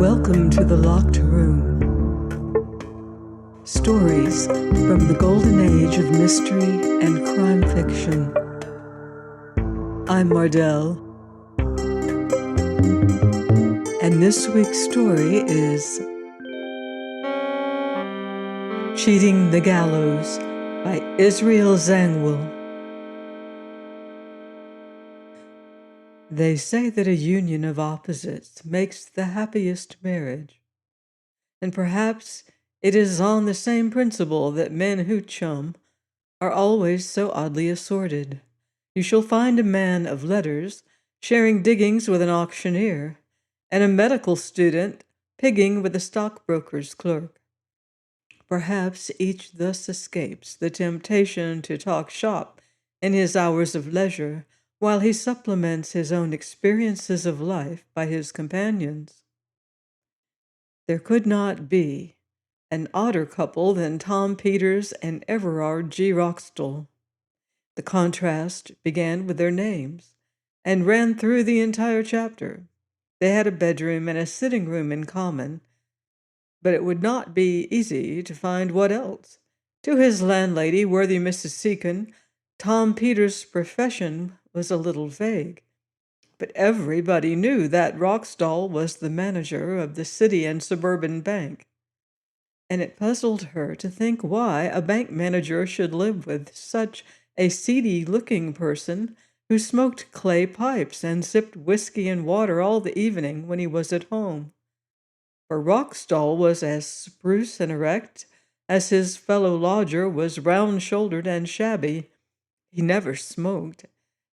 Welcome to the Locked Room. Stories from the golden age of mystery and crime fiction. I'm Mardell, and this week's story is Cheating the Gallows by Israel Zangwill. They say that a union of opposites makes the happiest marriage. And perhaps it is on the same principle that men who chum are always so oddly assorted. You shall find a man of letters sharing diggings with an auctioneer, and a medical student pigging with a stockbroker's clerk. Perhaps each thus escapes the temptation to talk shop in his hours of leisure, while he supplements his own experiences of life by his companions. There could not be an odder couple than Tom Peters and Everard G. Roxdal. The contrast began with their names and ran through the entire chapter. They had a bedroom and a sitting room in common, but it would not be easy to find what else. To his landlady, worthy Mrs. Seacon, Tom Peters' profession was a little vague, but everybody knew that Roxdal was the manager of the City and Suburban Bank, and it puzzled her to think why a bank manager should live with such a seedy-looking person who smoked clay pipes and sipped whiskey and water all the evening when he was at home. For Roxdal was as spruce and erect as his fellow lodger was round-shouldered and shabby. He never smoked,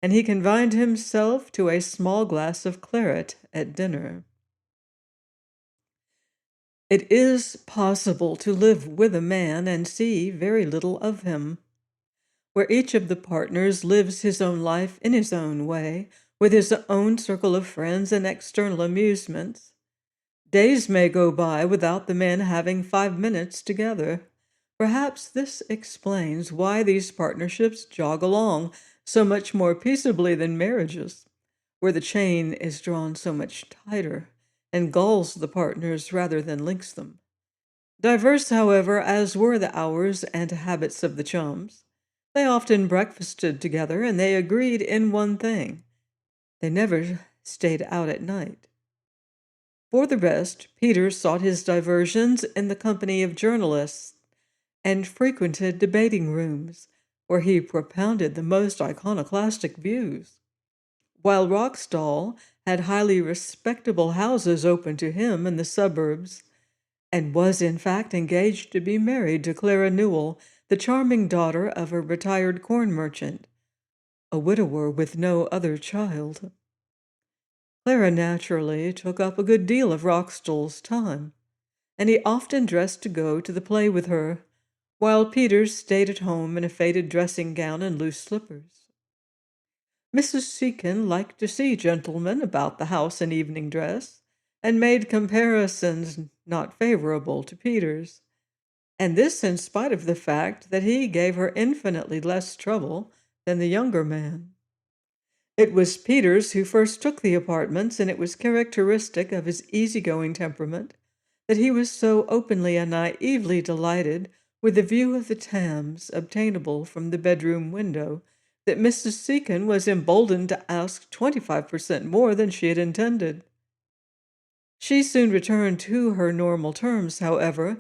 and he confined himself to a small glass of claret at dinner. It is possible to live with a man and see very little of him, where each of the partners lives his own life in his own way, with his own circle of friends and external amusements. Days may go by without the men having 5 minutes together. Perhaps this explains why these partnerships jog along so much more peaceably than marriages, where the chain is drawn so much tighter and galls the partners rather than links them. Diverse, however, as were the hours and habits of the chums, they often breakfasted together, and they agreed in one thing: they never stayed out at night. For the rest, Peter sought his diversions in the company of journalists and frequented debating rooms, where he propounded the most iconoclastic views, while Roxdal had highly respectable houses open to him in the suburbs, and was in fact engaged to be married to Clara Newell, the charming daughter of a retired corn merchant, a widower with no other child. Clara naturally took up a good deal of Roxdal's time, and he often dressed to go to the play with her, while Peters stayed at home in a faded dressing gown and loose slippers. Mrs. Seacon liked to see gentlemen about the house in evening dress, and made comparisons not favorable to Peters, and this in spite of the fact that he gave her infinitely less trouble than the younger man. It was Peters who first took the apartments, and it was characteristic of his easygoing temperament that he was so openly and naively delighted with the view of the Thames obtainable from the bedroom window that Mrs. Seacon was emboldened to ask 25% more than she had intended. She soon returned to her normal terms, however,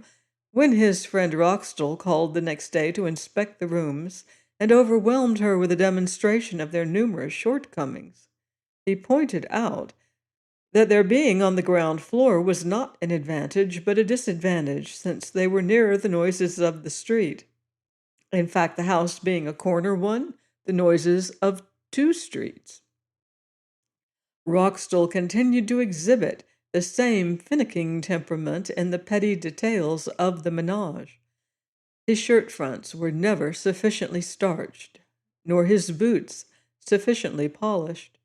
when his friend Roxdal called the next day to inspect the rooms and overwhelmed her with a demonstration of their numerous shortcomings. He pointed out that their being on the ground floor was not an advantage but a disadvantage, since they were nearer the noises of the street. In fact, the house being a corner one, the noises of 2 streets. Roxdal continued to exhibit the same finicking temperament in the petty details of the menage. His shirt fronts were never sufficiently starched, nor his boots sufficiently polished.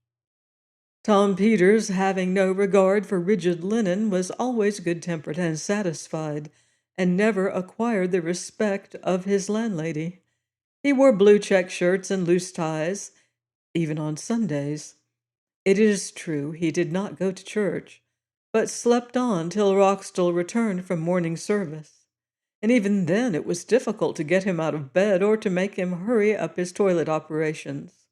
Tom Peters, having no regard for rigid linen, was always good-tempered and satisfied, and never acquired the respect of his landlady. He wore blue check shirts and loose ties, even on Sundays. It is true he did not go to church, but slept on till Roxdal returned from morning service, and even then it was difficult to get him out of bed or to make him hurry up his toilet operations.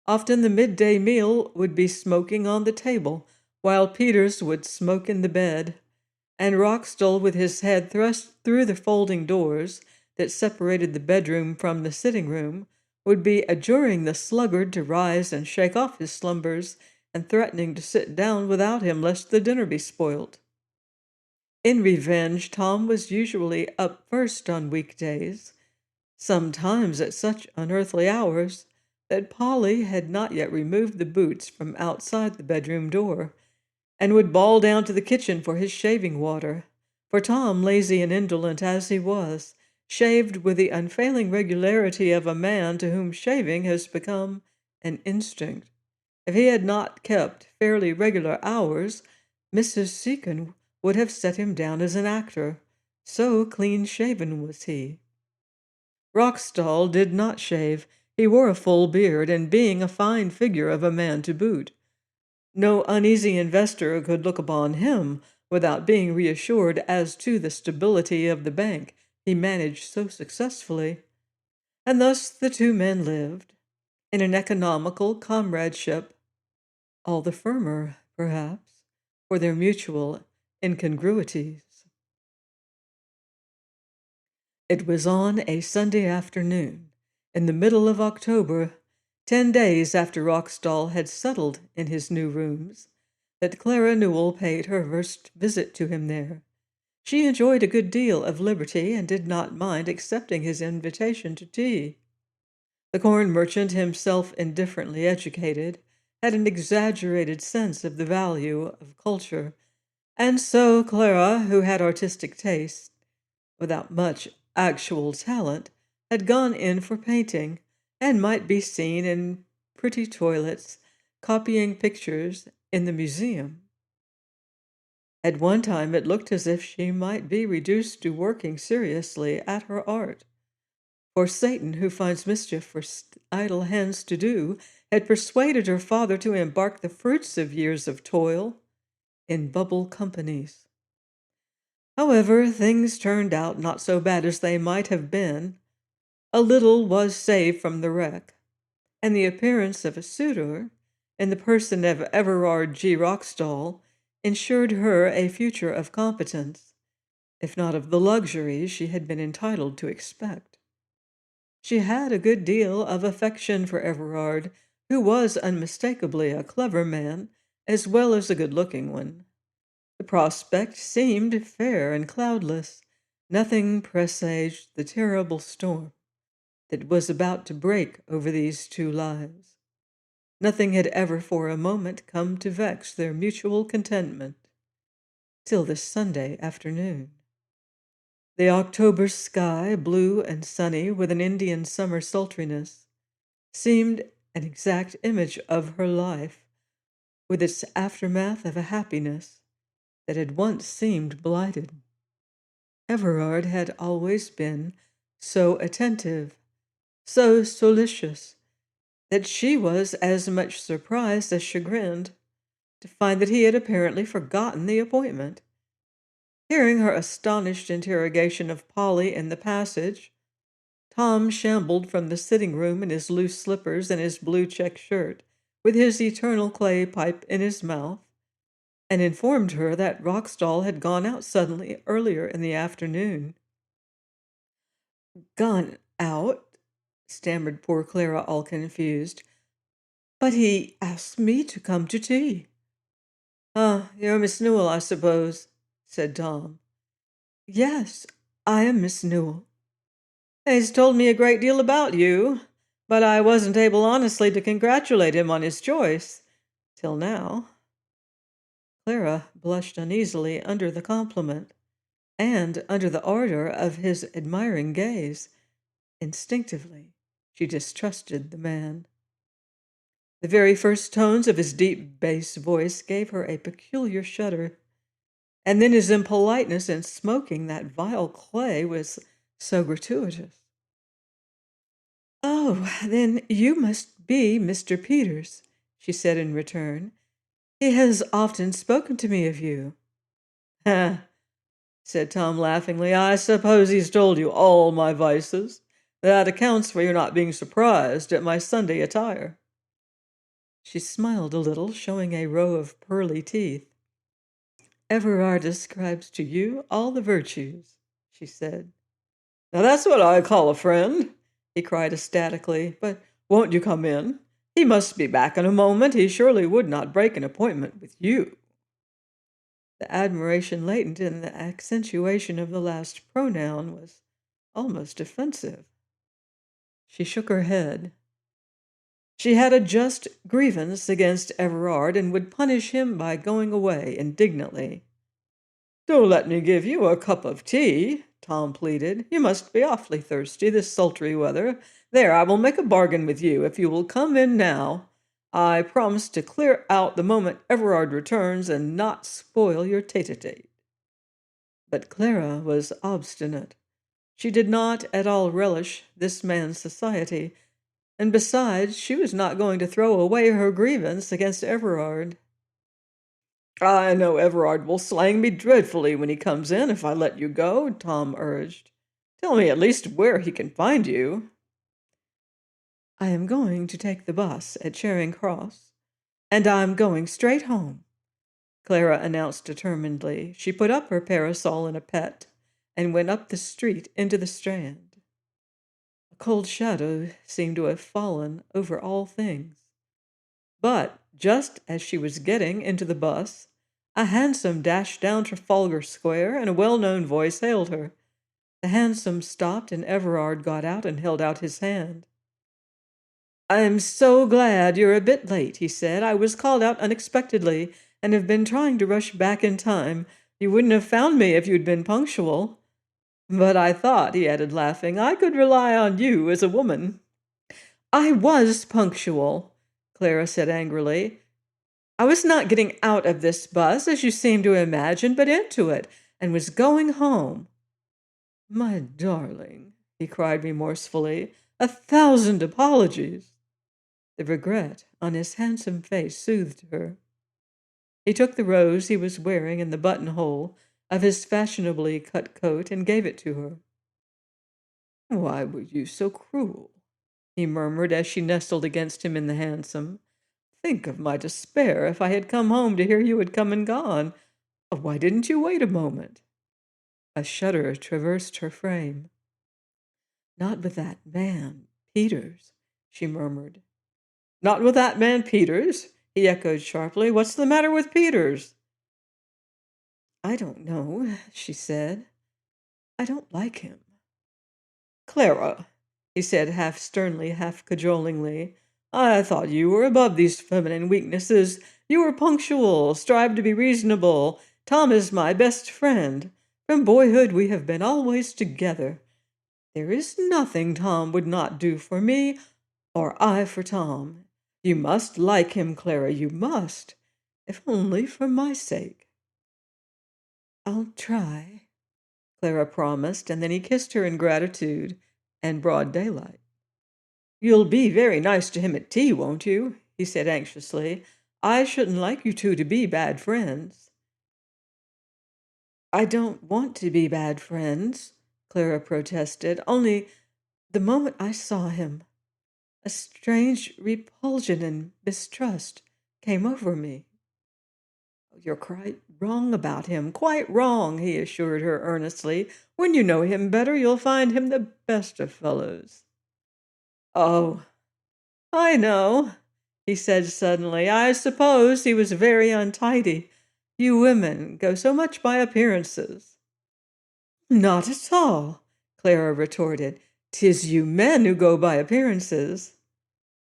Often the midday meal would be smoking on the table, while Peters would smoke in the bed, and Roxdal, with his head thrust through the folding doors that separated the bedroom from the sitting room, would be adjuring the sluggard to rise and shake off his slumbers, and threatening to sit down without him lest the dinner be spoilt. In revenge, Tom was usually up first on weekdays, sometimes at such unearthly hours that Polly had not yet removed the boots from outside the bedroom door, and would bawl down to the kitchen for his shaving water. For Tom, lazy and indolent as he was, shaved with the unfailing regularity of a man to whom shaving has become an instinct. If he had not kept fairly regular hours, Mrs. Seacon would have set him down as an actor. So clean-shaven was he. Roxdal did not shave. He wore a full beard, and being a fine figure of a man to boot, no uneasy investor could look upon him without being reassured as to the stability of the bank he managed so successfully. And thus the two men lived, in an economical comradeship, all the firmer, perhaps, for their mutual incongruities. It was on a Sunday afternoon, in the middle of October, 10 days after Roxdal had settled in his new rooms, that Clara Newell paid her first visit to him there. She enjoyed a good deal of liberty and did not mind accepting his invitation to tea. The corn merchant, himself indifferently educated, had an exaggerated sense of the value of culture, and so Clara, who had artistic taste, without much actual talent, had gone in for painting, and might be seen in pretty toilets, copying pictures in the museum. At one time it looked as if she might be reduced to working seriously at her art, for Satan, who finds mischief for idle hands to do, had persuaded her father to embark the fruits of years of toil in bubble companies. However, things turned out not so bad as they might have been. A little was saved from the wreck, and the appearance of a suitor, in the person of Everard G. Roxdal, ensured her a future of competence, if not of the luxuries she had been entitled to expect. She had a good deal of affection for Everard, who was unmistakably a clever man, as well as a good-looking one. The prospect seemed fair and cloudless. Nothing presaged the terrible storm that was about to break over these two lives. Nothing had ever for a moment come to vex their mutual contentment, till this Sunday afternoon. The October sky, blue and sunny with an Indian summer sultriness, seemed an exact image of her life, with its aftermath of a happiness that had once seemed blighted. Everard had always been so attentive, so solicitous, that she was as much surprised as chagrined to find that he had apparently forgotten the appointment. Hearing her astonished interrogation of Polly in the passage, Tom shambled from the sitting-room in his loose slippers and his blue check shirt, with his eternal clay pipe in his mouth, and informed her that Roxdal had gone out suddenly earlier in the afternoon. "Gone out?" stammered poor Clara, all confused. "But he asked me to come to tea." "Ah, you're Miss Newell, I suppose," said Tom. "Yes, I am Miss Newell." "He's told me a great deal about you, but I wasn't able honestly to congratulate him on his choice, till now." Clara blushed uneasily under the compliment, and under the ardor of his admiring gaze. Instinctively, she distrusted the man. The very first tones of his deep bass voice gave her a peculiar shudder, and then his impoliteness in smoking that vile clay was so gratuitous. "Oh, then you must be Mr. Peters," she said in return, He has often spoken to me of you." "Heh," said Tom laughingly. "I suppose he's told you all my vices. That accounts for your not being surprised at my Sunday attire." She smiled a little, showing a row of pearly teeth. "Everard describes to you all the virtues," she said. "Now that's what I call a friend!" he cried ecstatically. "But won't you come in? He must be back in a moment. He surely would not break an appointment with you." The admiration latent in the accentuation of the last pronoun was almost offensive. She shook her head. She had a just grievance against Everard and would punish him by going away indignantly. "Do let me give you a cup of tea," Tom pleaded. "You must be awfully thirsty this sultry weather. There, I will make a bargain with you if you will come in now. I promise to clear out the moment Everard returns and not spoil your tete-a-tete." But Clara was obstinate. She did not at all relish this man's society, and besides, she was not going to throw away her grievance against Everard. "I know Everard will slang me dreadfully when he comes in if I let you go," Tom urged. "Tell me at least where he can find you." "I am going to take the bus at Charing Cross, and I'm going straight home," Clara announced determinedly. She put up her parasol in a pet and went up the street into the Strand. A cold shadow seemed to have fallen over all things. But just as she was getting into the bus, a hansom dashed down Trafalgar Square, and a well-known voice hailed her. The hansom stopped, and Everard got out and held out his hand. "I'm so glad you're a bit late," he said. "I was called out unexpectedly and have been trying to rush back in time. You wouldn't have found me if you'd been punctual. But I thought," he added, laughing, "I could rely on you as a woman." "I was punctual," Clara said angrily. "I was not getting out of this bus, as you seem to imagine, but into it, and was going home." "My darling," he cried remorsefully, "1,000 apologies." The regret on his handsome face soothed her. He took the rose he was wearing in the buttonhole of his fashionably cut coat and gave it to her. "Why were you so cruel?" he murmured as she nestled against him in the hansom. "Think of my despair if I had come home to hear you had come and gone. Why didn't you wait a moment?" A shudder traversed her frame. "Not with that man, Peters," she murmured. "Not with that man Peters?" he echoed sharply. "What's the matter with Peters?" "I don't know," she said. "I don't like him." "Clara," he said half sternly, half cajolingly, "I thought you were above these feminine weaknesses. You were punctual, strive to be reasonable. Tom is my best friend. From boyhood we have been always together. There is nothing Tom would not do for me, or I for Tom. You must like him, Clara, you must, if only for my sake." "I'll try," Clara promised, and then he kissed her in gratitude and broad daylight. "You'll be very nice to him at tea, won't you?" he said anxiously. "I shouldn't like you two to be bad friends." "I don't want to be bad friends," Clara protested. "Only the moment I saw him, a strange repulsion and mistrust came over me." "You're quite wrong about him, quite wrong," he assured her earnestly. "When you know him better, you'll find him the best of fellows." "Oh, I know," he said suddenly. "I suppose he was very untidy. You women go so much by appearances." "Not at all," Clara retorted. "'Tis you men who go by appearances."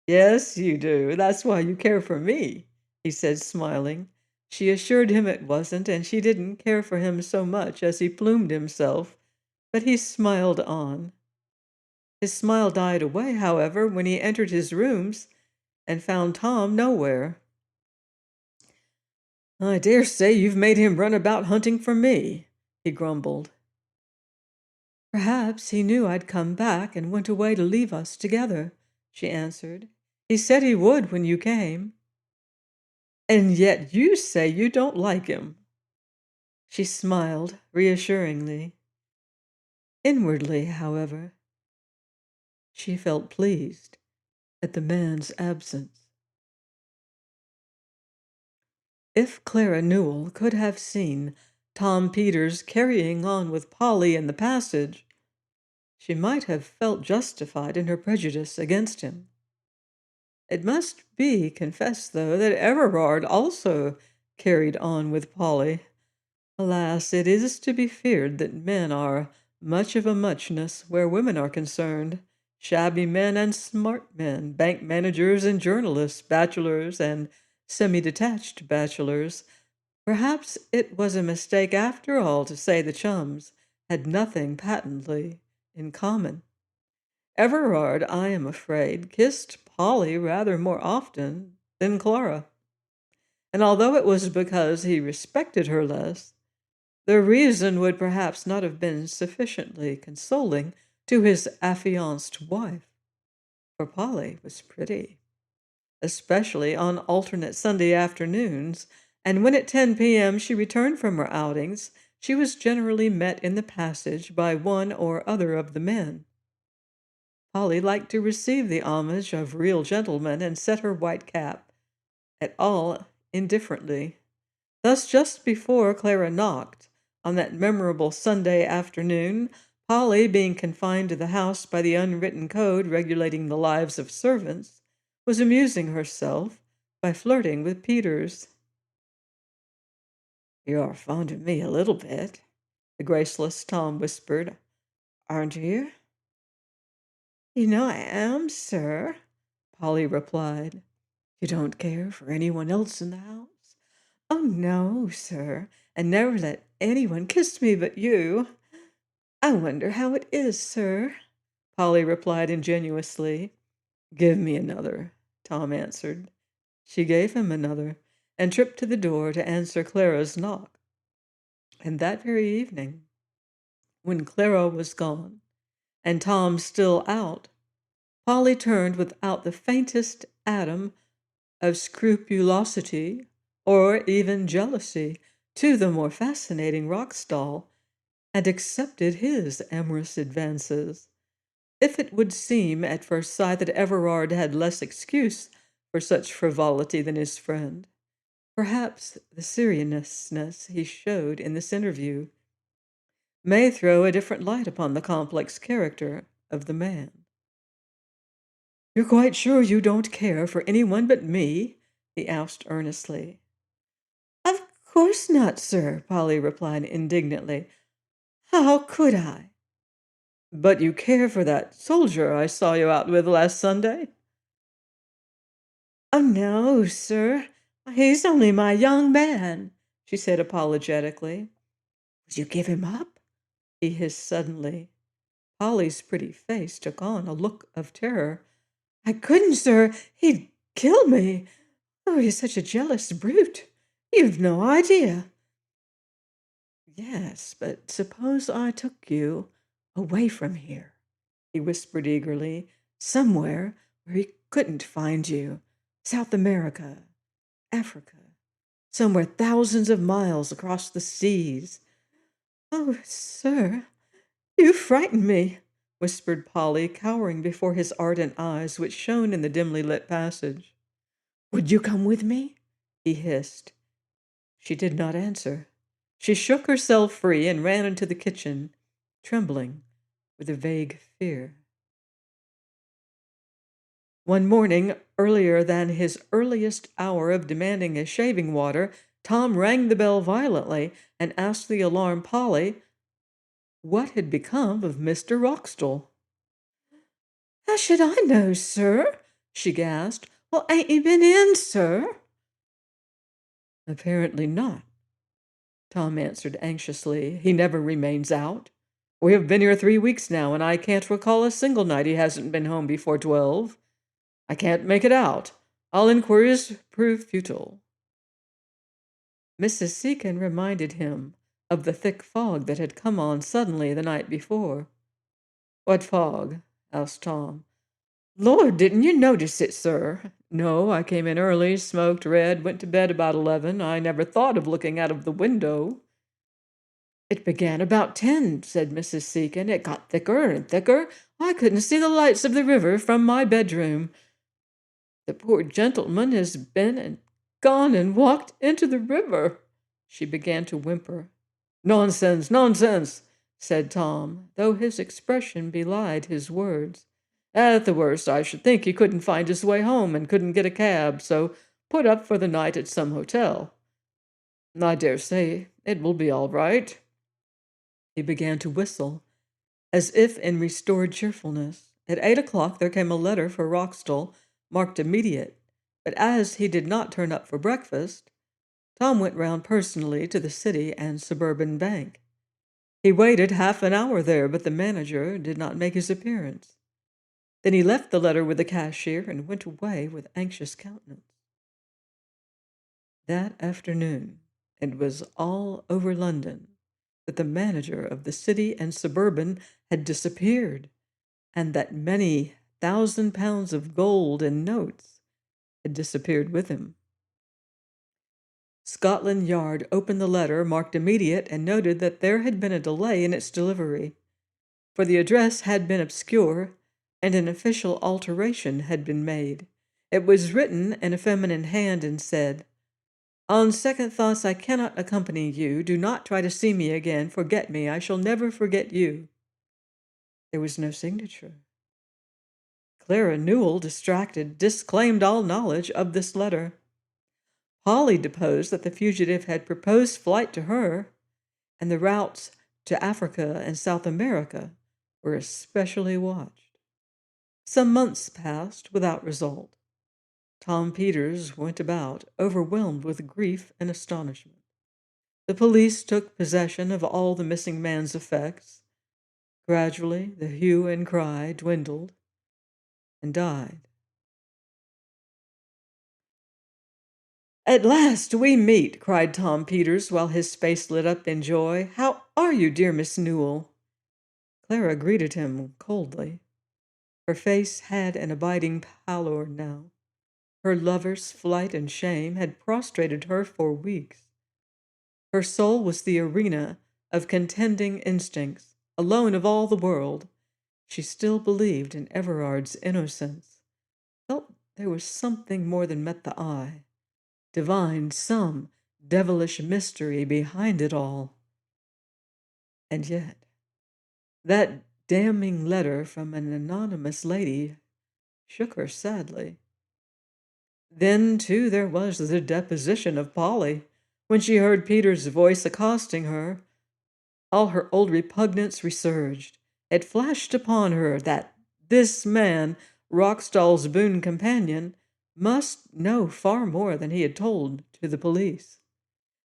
"Yes, you do. That's why you care for me," he said, smiling. She assured him it wasn't, and she didn't care for him so much as he plumed himself, but he smiled on. His smile died away, however, when he entered his rooms and found Tom nowhere. "I dare say you've made him run about hunting for me," he grumbled. "Perhaps he knew I'd come back and went away to leave us together," she answered. "He said he would when you came." And yet you say you don't like him." She smiled reassuringly. Inwardly, however, she felt pleased at the man's absence. If Clara Newell could have seen Tom Peters carrying on with Polly in the passage, she might have felt justified in her prejudice against him. It must be confessed, though, that Everard also carried on with Polly. Alas, it is to be feared that men are much of a muchness where women are concerned. Shabby men and smart men, bank managers and journalists, bachelors and semi-detached bachelors. Perhaps it was a mistake after all to say the chums had nothing patently in common. Everard, I am afraid, kissed Polly rather more often than Clara. And although it was because he respected her less, the reason would perhaps not have been sufficiently consoling to his affianced wife, for Polly was pretty, especially on alternate Sunday afternoons, and when at 10 p.m. she returned from her outings, she was generally met in the passage by one or other of the men. Polly liked to receive the homage of real gentlemen and set her white cap at all indifferently. Thus, just before Clara knocked, on that memorable Sunday afternoon, Polly, being confined to the house by the unwritten code regulating the lives of servants, was amusing herself by flirting with Peters. "You're fond of me a little bit," the graceless Tom whispered, "aren't you?" "You know I am, sir," Polly replied. "You don't care for anyone else in the house?" "Oh, no, sir, and never let anyone kiss me but you." "I wonder how it is, sir," Polly replied ingenuously. "Give me another," Tom answered. She gave him another, and tripped to the door to answer Clara's knock. And that very evening, when Clara was gone, and Tom still out, Polly turned without the faintest atom of scrupulosity or even jealousy to the more fascinating Roxdal, and accepted his amorous advances. If it would seem at first sight that Everard had less excuse for such frivolity than his friend, perhaps the seriousness he showed in this interview may throw a different light upon the complex character of the man. "You're quite sure you don't care for anyone but me?" he asked earnestly. "Of course not, sir," Polly replied indignantly. "How could I?" "But you care for that soldier I saw you out with last Sunday?" "Oh, no, sir. He's only my young man," she said apologetically. "Would you give him up?" he hissed suddenly. Polly's pretty face took on a look of terror. "I couldn't, sir. He'd kill me. Oh, he's such a jealous brute. You've no idea." "Yes, but suppose I took you away from here," he whispered eagerly, "somewhere where he couldn't find you. South America, Africa, somewhere thousands of miles across the seas." "Oh, sir, you frighten me," whispered Polly, cowering before his ardent eyes, which shone in the dimly lit passage. "Would you come with me?" he hissed. She did not answer. She shook herself free and ran into the kitchen, trembling with a vague fear. One morning, earlier than his earliest hour of demanding his shaving water, Tom rang the bell violently and asked the alarmed Polly what had become of Mr. Roxdal. "How should I know, sir?" she gasped. "Well, ain't he been in, sir?" "Apparently not," Tom answered anxiously. "He never remains out. We have been here 3 weeks now, and I can't recall a single night he hasn't been home before 12. I can't make it out. All inquiries prove futile." Mrs. Seacon reminded him of the thick fog that had come on suddenly the night before. "What fog?" asked Tom. Lord, didn't you notice it, sir? No, I came in early, smoked, read, went to bed about 11. I never thought of looking out of the window. It began about 10, said Mrs. Seacon. It got thicker and thicker. I couldn't see the lights of the river from my bedroom. The poor gentleman has been and gone and walked into the river. She began to whimper. Nonsense, nonsense, said Tom, though his expression belied his words. At the worst, I should think he couldn't find his way home and couldn't get a cab, so put up for the night at some hotel. I dare say it will be all right. He began to whistle, as if in restored cheerfulness. At 8 o'clock there came a letter for Roxdal, marked immediate, but as he did not turn up for breakfast, Tom went round personally to the City and Suburban Bank. He waited half an hour there, but the manager did not make his appearance. Then he left the letter with the cashier and went away with anxious countenance. That afternoon, it was all over London that the manager of the City and Suburban had disappeared, and that many £1,000 of gold and notes had disappeared with him. Scotland Yard opened the letter, marked immediate, and noted that there had been a delay in its delivery, for the address had been obscure, and an official alteration had been made. It was written in a feminine hand and said, On second thoughts, I cannot accompany you. Do not try to see me again. Forget me. I shall never forget you. There was no signature. Clara Newell, distracted, disclaimed all knowledge of this letter. Polly deposed that the fugitive had proposed flight to her, and the routes to Africa and South America were especially watched. Some months passed without result. Tom Peters went about, overwhelmed with grief and astonishment. The police took possession of all the missing man's effects. Gradually, the hue and cry dwindled and died. At last we meet, cried Tom Peters, while his face lit up in joy. How are you, dear Miss Newell? Clara greeted him coldly. Her face had an abiding pallor now. Her lover's flight and shame had prostrated her for weeks. Her soul was the arena of contending instincts. Alone of all the world, she still believed in Everard's innocence, felt there was something more than met the eye, divined some devilish mystery behind it all. And yet, that damning letter from an anonymous lady shook her sadly. Then, too, there was the deposition of Polly. When she heard Peter's voice accosting her, all her old repugnance resurged. It flashed upon her that this man, Roxdal's boon companion, must know far more than he had told to the police.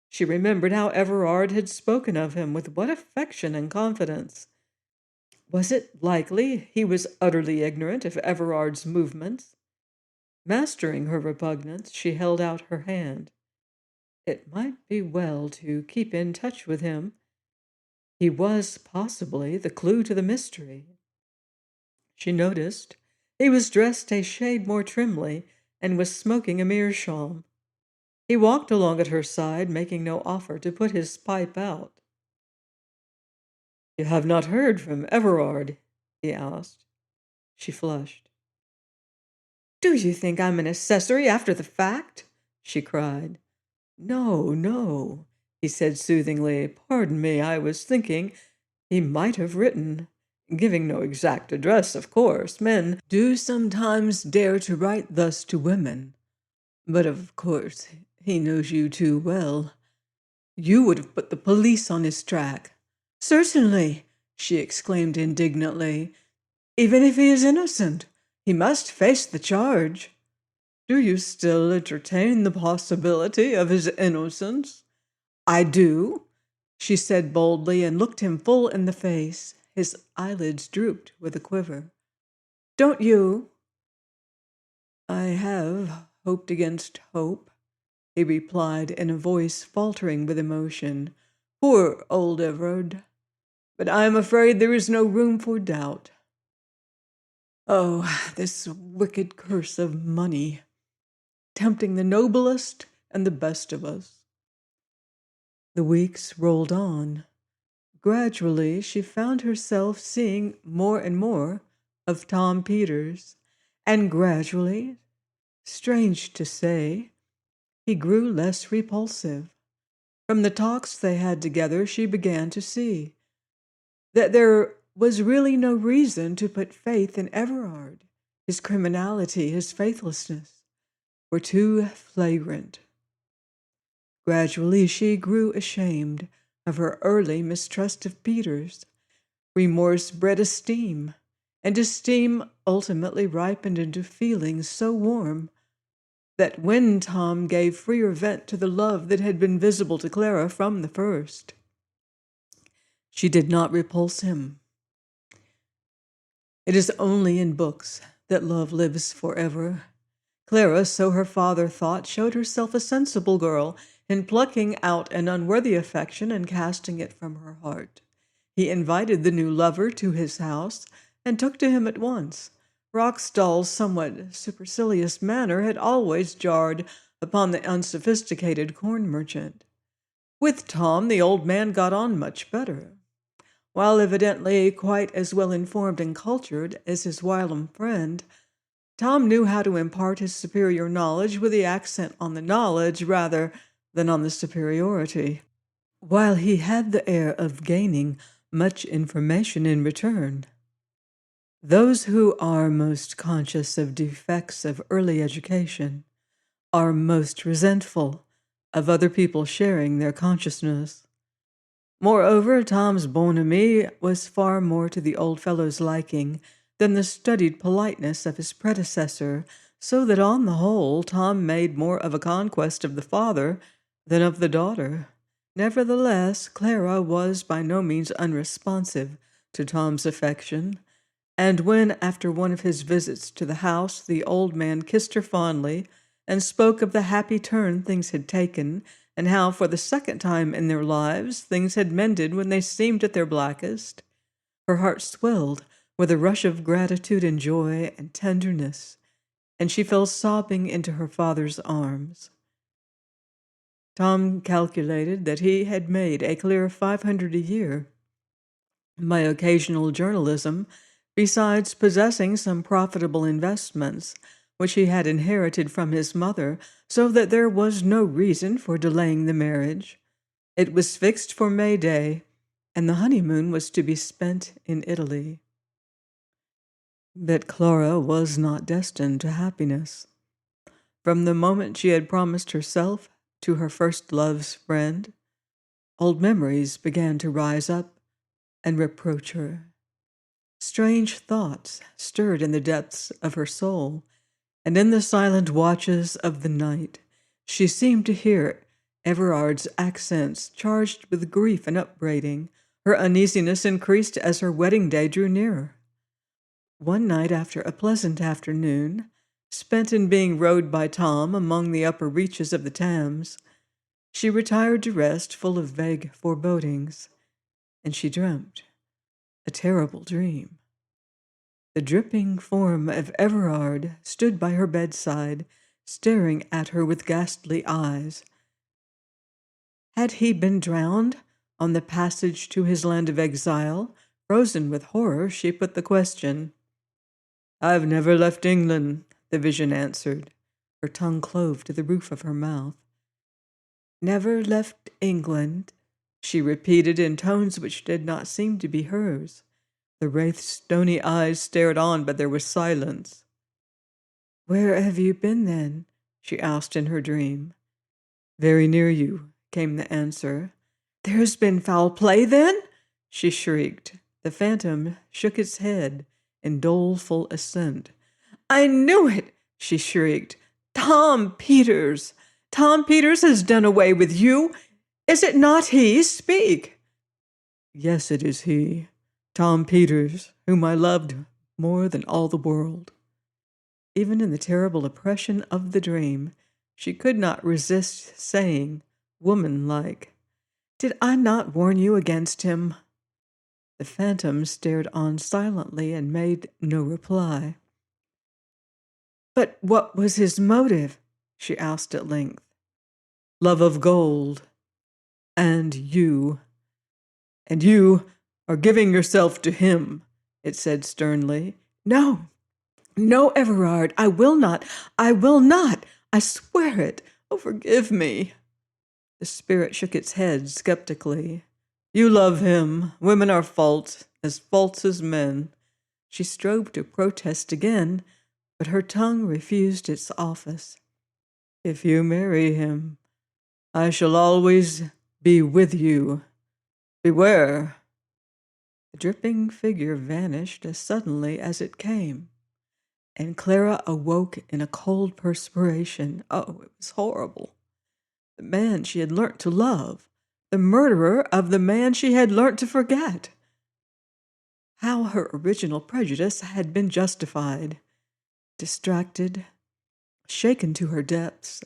She remembered how Everard had spoken of him with what affection and confidence. Was it likely he was utterly ignorant of Everard's movements? Mastering her repugnance, she held out her hand. It might be well to keep in touch with him. He was possibly the clue to the mystery. She noticed he was dressed a shade more trimly and was smoking a meerschaum. He walked along at her side, making no offer to put his pipe out. You have not heard from Everard? He asked. She flushed. Do you think I'm an accessory after the fact? She cried. No, no, he said soothingly. Pardon me, I was thinking he might have written. Giving no exact address, of course. Men do sometimes dare to write thus to women. But of course, he knows you too well. You would have put the police on his track. Certainly, she exclaimed indignantly. Even if he is innocent, he must face the charge. Do you still entertain the possibility of his innocence? I do, she said boldly, and looked him full in the face. His eyelids drooped with a quiver. Don't you? I have hoped against hope, he replied in a voice faltering with emotion. Poor old Everard! But I am afraid there is no room for doubt. Oh, this wicked curse of money, tempting the noblest and the best of us. The weeks rolled on. Gradually, she found herself seeing more and more of Tom Peters, and gradually, strange to say, he grew less repulsive. From the talks they had together, she began to see that there was really no reason to put faith in Everard. His criminality, his faithlessness were too flagrant. Gradually, she grew ashamed of her early mistrust of Peters. Remorse bred esteem, and esteem ultimately ripened into feelings so warm that when Tom gave freer vent to the love that had been visible to Clara from the first, she did not repulse him. It is only in books that love lives forever. Clara, so her father thought, showed herself a sensible girl in plucking out an unworthy affection and casting it from her heart. He invited the new lover to his house and took to him at once. Roxdal's somewhat supercilious manner had always jarred upon the unsophisticated corn merchant. With Tom, the old man got on much better. While evidently quite as well informed and cultured as his whilom friend, Tom knew how to impart his superior knowledge with the accent on the knowledge rather than on the superiority, while he had the air of gaining much information in return. Those who are most conscious of defects of early education are most resentful of other people sharing their consciousness. Moreover, Tom's bonhomie was far more to the old fellow's liking than the studied politeness of his predecessor, so that on the whole Tom made more of a conquest of the father than of the daughter. Nevertheless, Clara was by no means unresponsive to Tom's affection, and when, after one of his visits to the house, the old man kissed her fondly and spoke of the happy turn things had taken, and how, for the second time in their lives, things had mended when they seemed at their blackest, her heart swelled with a rush of gratitude and joy and tenderness, and she fell sobbing into her father's arms. Tom calculated that he had made a clear 500 a year by occasional journalism, besides possessing some profitable investments, which he had inherited from his mother, so that there was no reason for delaying the marriage. It was fixed for May Day, and the honeymoon was to be spent in Italy. But Clara was not destined to happiness. From the moment she had promised herself to her first love's friend, old memories began to rise up and reproach her. Strange thoughts stirred in the depths of her soul, and in the silent watches of the night she seemed to hear Everard's accents charged with grief and upbraiding. Her uneasiness increased as her wedding day drew nearer. One night, after a pleasant afternoon, spent in being rowed by Tom among the upper reaches of the Thames, she retired to rest full of vague forebodings, and she dreamt a terrible dream. The dripping form of Everard stood by her bedside, staring at her with ghastly eyes. Had he been drowned on the passage to his land of exile? Frozen with horror, she put the question. "I've never left England," the vision answered. Her tongue clove to the roof of her mouth. "Never left England," she repeated in tones which did not seem to be hers. The wraith's stony eyes stared on, but there was silence. "Where have you been, then?" she asked in her dream. "Very near you," came the answer. "There has been foul play, then?" she shrieked. The phantom shook its head in doleful assent. "I knew it!" she shrieked. "Tom Peters! Tom Peters has done away with you! Is it not he? Speak!" "Yes, it is he. Tom Peters, whom I loved more than all the world." Even in the terrible oppression of the dream, she could not resist saying, woman-like, "Did I not warn you against him?" The phantom stared on silently and made no reply. "But what was his motive?" she asked at length. "Love of gold. And you. And you are giving yourself to him," it said sternly. "No, no, Everard, I will not. I will not. I swear it. Oh, forgive me." The spirit shook its head skeptically. "You love him. Women are false as men." She strove to protest again, but her tongue refused its office. "If you marry him, I shall always be with you. Beware." The dripping figure vanished as suddenly as it came, and Clara awoke in a cold perspiration. Oh, it was horrible. The man she had learnt to love, the murderer of the man she had learnt to forget. How her original prejudice had been justified. Distracted, shaken to her depths,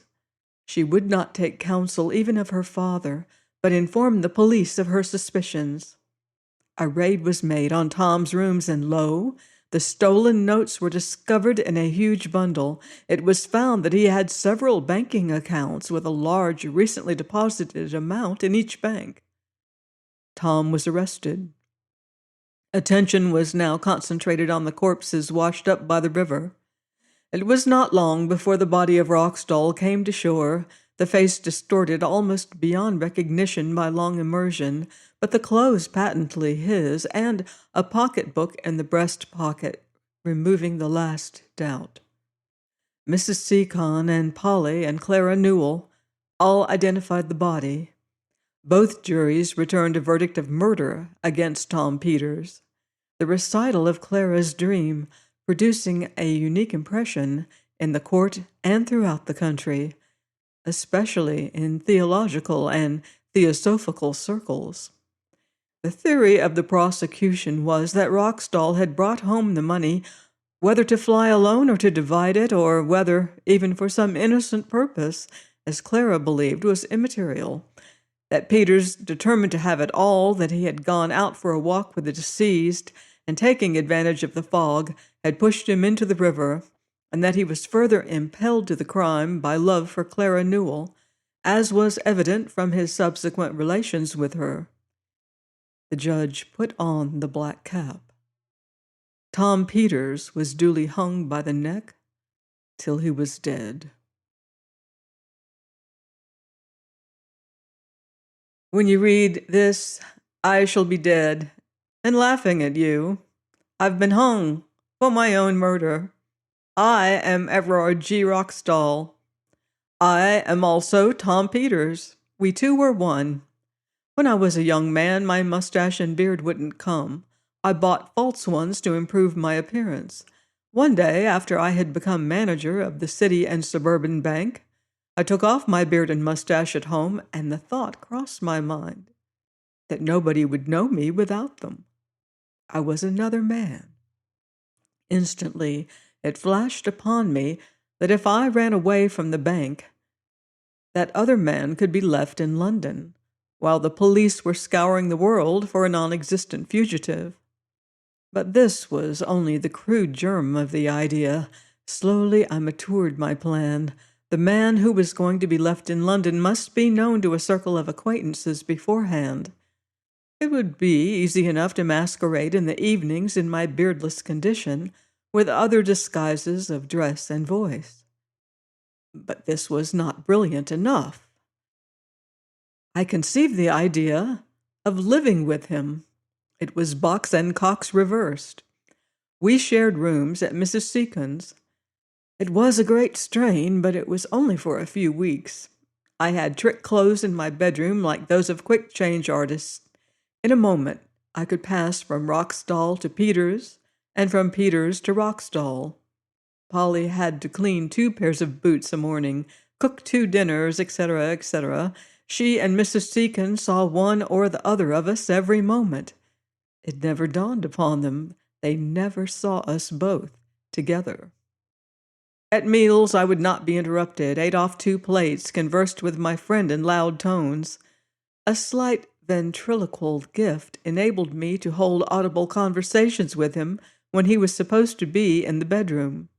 she would not take counsel even of her father, but informed the police of her suspicions. A raid was made on Tom's rooms, and lo, the stolen notes were discovered in a huge bundle. It was found that he had several banking accounts with a large, recently deposited amount in each bank. Tom was arrested. Attention was now concentrated on the corpses washed up by the river. It was not long before the body of Roxdal came to shore, the face distorted almost beyond recognition by long immersion, but the clothes patently his, and a pocketbook in the breast pocket, removing the last doubt. Mrs. Seacon and Polly and Clara Newell all identified the body. Both juries returned a verdict of murder against Tom Peters. The recital of Clara's dream producing a unique impression in the court and throughout the country, especially in theological and theosophical circles. The theory of the prosecution was that Roxdal had brought home the money, whether to fly alone or to divide it, or whether even for some innocent purpose, as Clara believed, was immaterial. That Peters, determined to have it all, that he had gone out for a walk with the deceased, and taking advantage of the fog, had pushed him into the river, and that he was further impelled to the crime by love for Clara Newell, as was evident from his subsequent relations with her. The judge put on the black cap. Tom Peters was duly hung by the neck till he was dead. When you read this, I shall be dead and laughing at you. I've been hung for my own murder. I am Everard G. Roxdal. I am also Tom Peters. We two were one. When I was a young man, my mustache and beard wouldn't come. I bought false ones to improve my appearance. One day, after I had become manager of the City and Suburban Bank, I took off my beard and mustache at home, and the thought crossed my mind that nobody would know me without them. I was another man. Instantly, it flashed upon me that if I ran away from the bank, that other man could be left in London, while the police were scouring the world for a non-existent fugitive. But this was only the crude germ of the idea. Slowly I matured my plan. The man who was going to be left in London must be known to a circle of acquaintances beforehand. It would be easy enough to masquerade in the evenings in my beardless condition, with other disguises of dress and voice. But this was not brilliant enough. I conceived the idea of living with him. It was Box and Cox reversed. We shared rooms at Mrs. Seacon's. It was a great strain, but it was only for a few weeks. I had trick clothes in my bedroom like those of quick-change artists. In a moment, I could pass from Roxdal to Peters, and from Peters to Roxdal. Polly had to clean 2 pairs of boots a morning, cook 2 dinners, etc., etc. She and Mrs. Seacon saw one or the other of us every moment. It never dawned upon them. They never saw us both together. At meals, I would not be interrupted, ate off 2 plates, conversed with my friend in loud tones. A slight ventriloquial gift enabled me to hold audible conversations with him when he was supposed to be in the bedroom.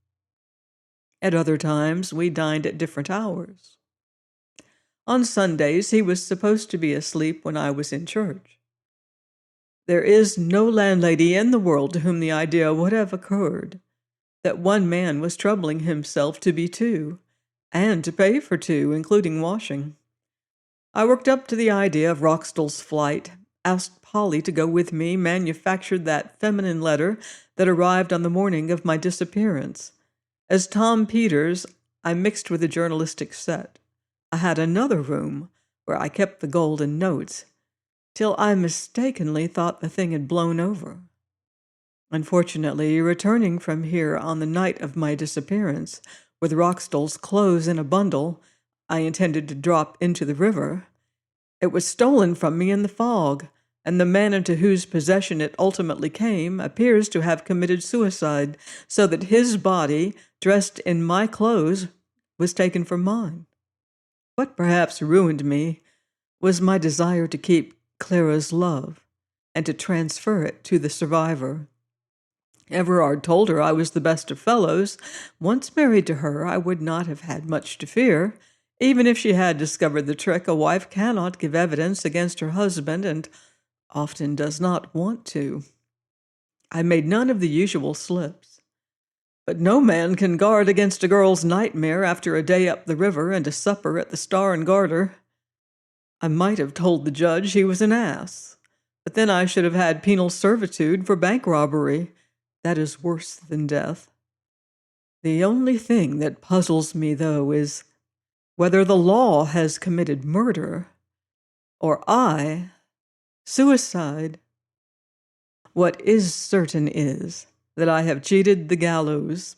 At other times, we dined at different hours. On Sundays, he was supposed to be asleep when I was in church. There is no landlady in the world to whom the idea would have occurred that one man was troubling himself to be two, and to pay for two, including washing. I worked up to the idea of Roxdal's flight, asked Polly to go with me, manufactured that feminine letter that arrived on the morning of my disappearance. As Tom Peters, I mixed with the journalistic set. I had another room where I kept the golden notes, till I mistakenly thought the thing had blown over. Unfortunately, returning from here on the night of my disappearance, with Roxdal's clothes in a bundle I intended to drop into the river, it was stolen from me in the fog, and the man into whose possession it ultimately came appears to have committed suicide, so that his body, dressed in my clothes, was taken from mine. What perhaps ruined me was my desire to keep Clara's love and to transfer it to the survivor. Everard told her I was the best of fellows. Once married to her, I would not have had much to fear. Even if she had discovered the trick, a wife cannot give evidence against her husband and often does not want to. I made none of the usual slips. But no man can guard against a girl's nightmare after a day up the river and a supper at the Star and Garter. I might have told the judge he was an ass, but then I should have had penal servitude for bank robbery. That is worse than death. The only thing that puzzles me, though, is whether the law has committed murder or I, suicide. What is certain is that I have cheated the gallows.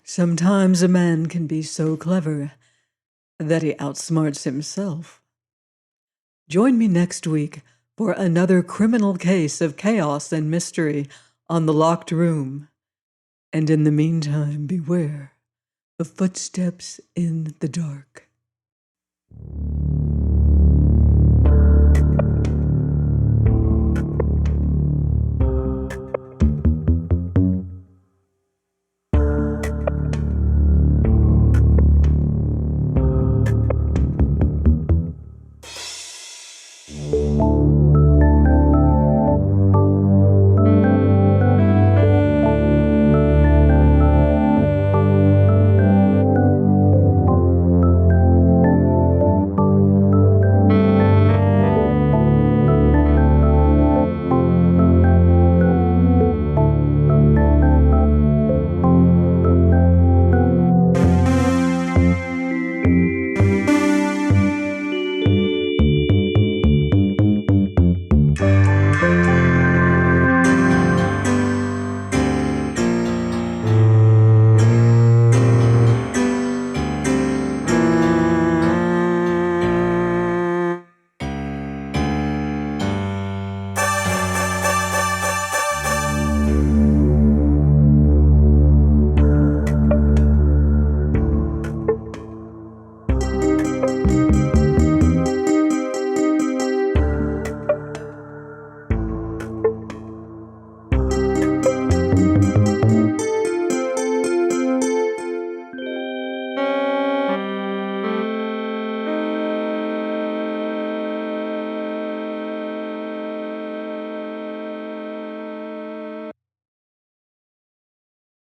Sometimes a man can be so clever that he outsmarts himself. Join me next week for another criminal case of chaos and mystery on The Locked Room. And in the meantime, beware of footsteps in the dark.